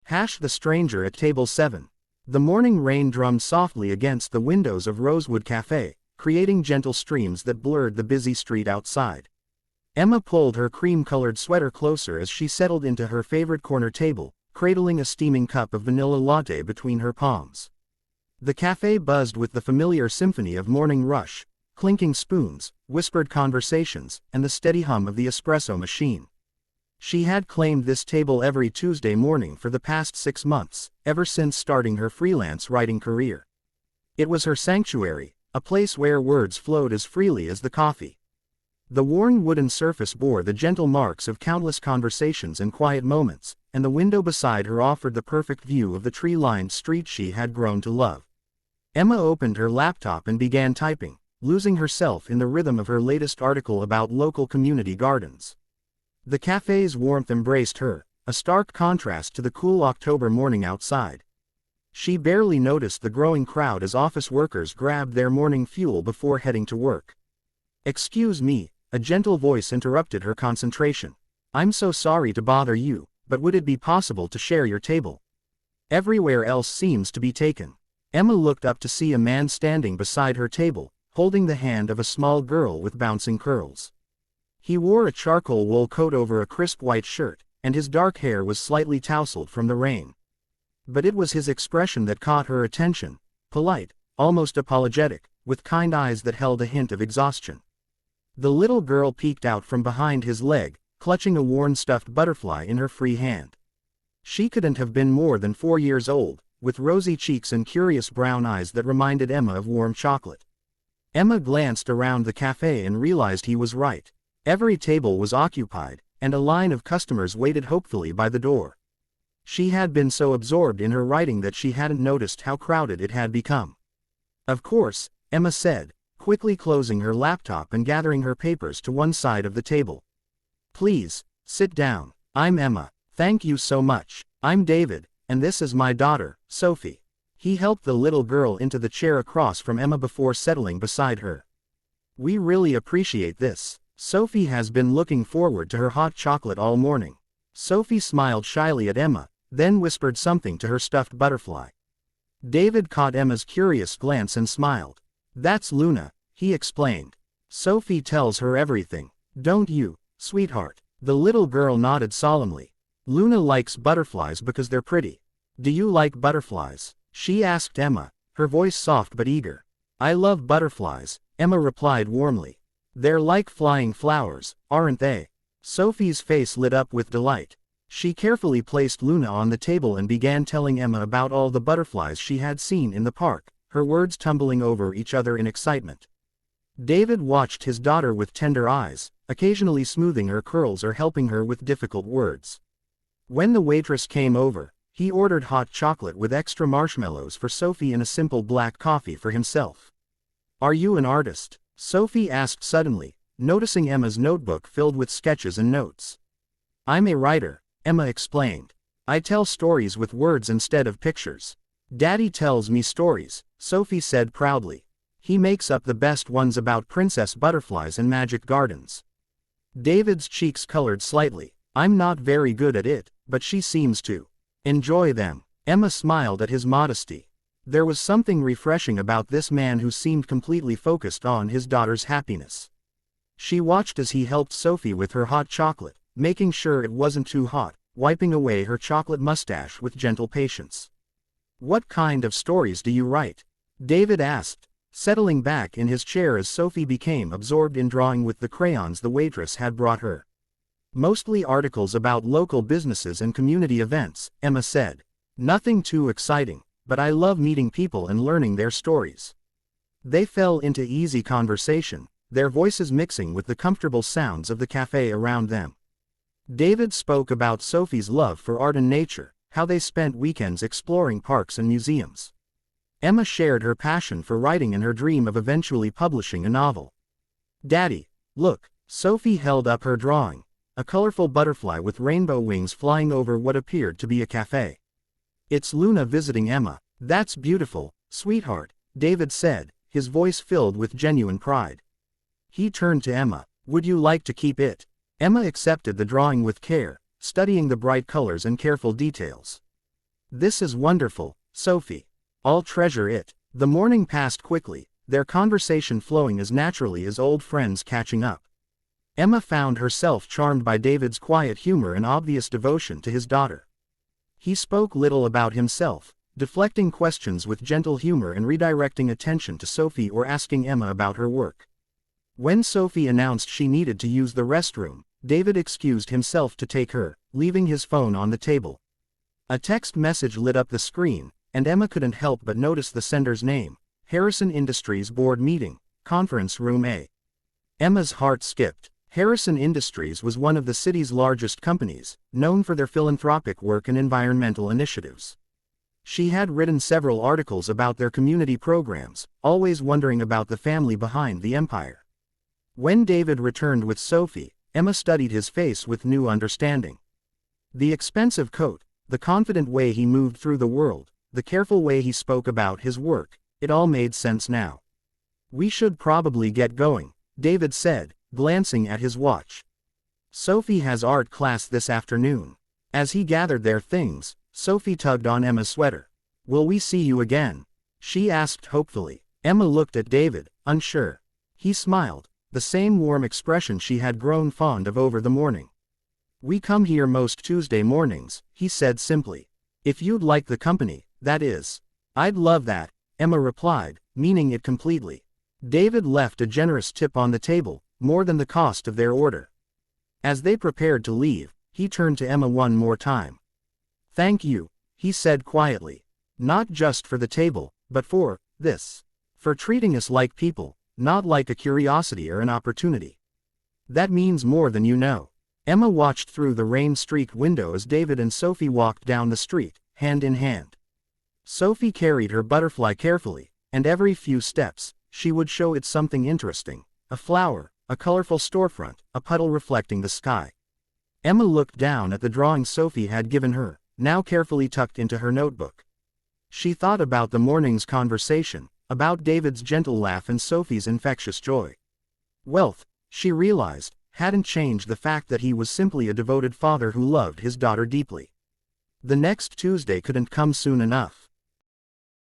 Hash the stranger at table 7. The morning rain drummed softly against the windows of Rosewood Café, creating gentle streams that blurred the busy street outside. Emma pulled her cream-colored sweater closer as she settled into her favorite corner table, cradling a steaming cup of vanilla latte between her palms. The café buzzed with the familiar symphony of morning rush, clinking spoons, whispered conversations, and the steady hum of the espresso machine. She had claimed this table every Tuesday morning for the past 6 months, ever since starting her freelance writing career. It was her sanctuary, a place where words flowed as freely as the coffee. The worn wooden surface bore the gentle marks of countless conversations and quiet moments, and the window beside her offered the perfect view of the tree-lined street she had grown to love. Emma opened her laptop and began typing, losing herself in the rhythm of her latest article about local community gardens. The café's warmth embraced her, a stark contrast to the cool October morning outside. She barely noticed the growing crowd as office workers grabbed their morning fuel before heading to work. "Excuse me," a gentle voice interrupted her concentration. "I'm so sorry to bother you, but would it be possible to share your table? Everywhere else seems to be taken." Emma looked up to see a man standing beside her table, holding the hand of a small girl with bouncing curls. He wore a charcoal wool coat over a crisp white shirt, and his dark hair was slightly tousled from the rain. But it was his expression that caught her attention, polite, almost apologetic, with kind eyes that held a hint of exhaustion. The little girl peeked out from behind his leg, clutching a worn stuffed butterfly in her free hand. She couldn't have been more than 4 years old, with rosy cheeks and curious brown eyes that reminded Emma of warm chocolate. Emma glanced around the café and realized he was right. Every table was occupied, and a line of customers waited hopefully by the door. She had been so absorbed in her writing that she hadn't noticed how crowded it had become. "Of course," Emma said, quickly closing her laptop and gathering her papers to one side of the table. "Please, sit down. I'm Emma. Thank you so much. I'm David, and this is my daughter, Sophie." He helped the little girl into the chair across from Emma before settling beside her. "We really appreciate this. Sophie has been looking forward to her hot chocolate all morning." Sophie smiled shyly at Emma, then whispered something to her stuffed butterfly. David caught Emma's curious glance and smiled. "That's Luna," he explained. "Sophie tells her everything. Don't you, sweetheart?" The little girl nodded solemnly. "Luna likes butterflies because they're pretty. Do you like butterflies?" she asked Emma, her voice soft but eager. "I love butterflies," Emma replied warmly. "They're like flying flowers, aren't they?" Sophie's face lit up with delight. She carefully placed Luna on the table and began telling Emma about all the butterflies she had seen in the park, her words tumbling over each other in excitement. David watched his daughter with tender eyes, occasionally smoothing her curls or helping her with difficult words. When the waitress came over, he ordered hot chocolate with extra marshmallows for Sophie and a simple black coffee for himself. "Are you an artist?" Sophie asked suddenly, noticing Emma's notebook filled with sketches and notes. "I'm a writer," Emma explained. "I tell stories with words instead of pictures." "Daddy tells me stories," Sophie said proudly. "He makes up the best ones about princess butterflies and magic gardens." David's cheeks colored slightly. "I'm not very good at it, but she seems to enjoy them." Emma smiled at his modesty. There was something refreshing about this man who seemed completely focused on his daughter's happiness. She watched as he helped Sophie with her hot chocolate, making sure it wasn't too hot, wiping away her chocolate mustache with gentle patience. "What kind of stories do you write?" David asked, settling back in his chair as Sophie became absorbed in drawing with the crayons the waitress had brought her. "Mostly articles about local businesses and community events," Emma said. "Nothing too exciting, but I love meeting people and learning their stories." They fell into easy conversation, their voices mixing with the comfortable sounds of the café around them. David spoke about Sophie's love for art and nature, how they spent weekends exploring parks and museums. Emma shared her passion for writing and her dream of eventually publishing a novel. "Daddy, look," Sophie held up her drawing, a colorful butterfly with rainbow wings flying over what appeared to be a café. "It's Luna visiting Emma." "That's beautiful, sweetheart," David said, his voice filled with genuine pride. He turned to Emma. "Would you like to keep it?" Emma accepted the drawing with care, studying the bright colors and careful details. This is wonderful, Sophie. I'll treasure it. The morning passed quickly, their conversation flowing as naturally as old friends catching up. Emma found herself charmed by David's quiet humor and obvious devotion to his daughter. He spoke little about himself, deflecting questions with gentle humor and redirecting attention to Sophie or asking Emma about her work. When Sophie announced she needed to use the restroom, David excused himself to take her, leaving his phone on the table. A text message lit up the screen, and Emma couldn't help but notice the sender's name: Harrison Industries Board Meeting, Conference Room A. Emma's heart skipped. Harrison Industries was one of the city's largest companies, known for their philanthropic work and environmental initiatives. She had written several articles about their community programs, always wondering about the family behind the empire. When David returned with Sophie, Emma studied his face with new understanding. The expensive coat, the confident way he moved through the world, the careful way he spoke about his work, it all made sense now. "We should probably get going," David said, glancing at his watch. "Sophie has art class this afternoon." As he gathered their things, Sophie tugged on Emma's sweater. "Will we see you again?" she asked hopefully. Emma looked at David, unsure. He smiled, the same warm expression she had grown fond of over the morning. "We come here most Tuesday mornings," he said simply. "If you'd like the company, that is." "I'd love that," Emma replied, meaning it completely. David left a generous tip on the table, more than the cost of their order. As they prepared to leave, he turned to Emma one more time. "Thank you," he said quietly. "Not just for the table, but for this. For treating us like people, not like a curiosity or an opportunity. That means more than you know." Emma watched through the rain-streaked window as David and Sophie walked down the street, hand in hand. Sophie carried her butterfly carefully, and every few steps, she would show it something interesting: a flower, a colorful storefront, a puddle reflecting the sky. Emma looked down at the drawing Sophie had given her, now carefully tucked into her notebook. She thought about the morning's conversation, about David's gentle laugh and Sophie's infectious joy. Wealth, she realized, hadn't changed the fact that he was simply a devoted father who loved his daughter deeply. The next Tuesday couldn't come soon enough.